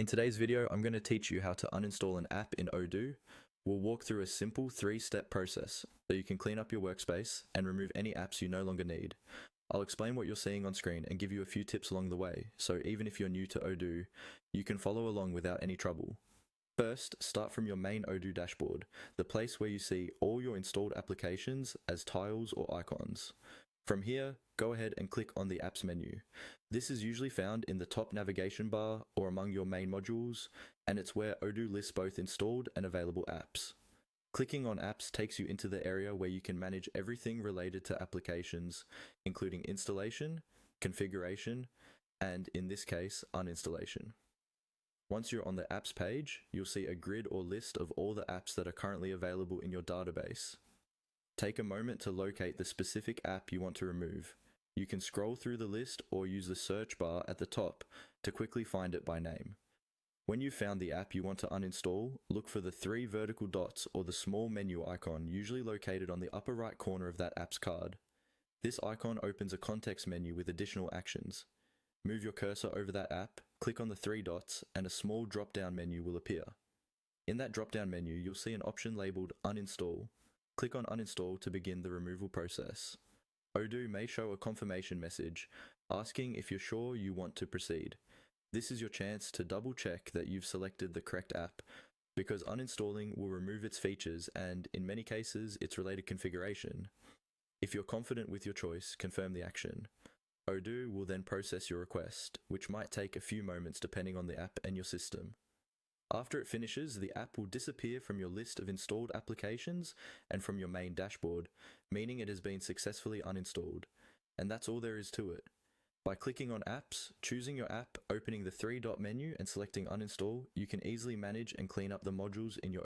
In today's video, I'm going to teach you how to uninstall an app in Odoo. We'll walk through a simple 3-step process so you can clean up your workspace and remove any apps you no longer need. I'll explain what you're seeing on screen and give you a few tips along the way, so even if you're new to Odoo, you can follow along without any trouble. First, start from your main Odoo dashboard, the place where you see all your installed applications as tiles or icons. From here, go ahead and click on the Apps menu. This is usually found in the top navigation bar or among your main modules, and it's where Odoo lists both installed and available apps. Clicking on Apps takes you into the area where you can manage everything related to applications, including installation, configuration, and in this case, uninstallation. Once you're on the Apps page, you'll see a grid or list of all the apps that are currently available in your database. Take a moment to locate the specific app you want to remove. You can scroll through the list or use the search bar at the top to quickly find it by name. When you've found the app you want to uninstall, look for the 3 vertical dots or the small menu icon usually located on the upper right corner of that app's card. This icon opens a context menu with additional actions. Move your cursor over that app, click on the 3 dots, and a small drop-down menu will appear. In that drop-down menu, you'll see an option labeled Uninstall. Click on Uninstall to begin the removal process. Odoo may show a confirmation message asking if you're sure you want to proceed. This is your chance to double check that you've selected the correct app, because uninstalling will remove its features and, in many cases, its related configuration. If you're confident with your choice, confirm the action. Odoo will then process your request, which might take a few moments depending on the app and your system. After it finishes, the app will disappear from your list of installed applications and from your main dashboard, meaning it has been successfully uninstalled. And that's all there is to it. By clicking on Apps, choosing your app, opening the 3-dot menu and selecting Uninstall, you can easily manage and clean up the modules in your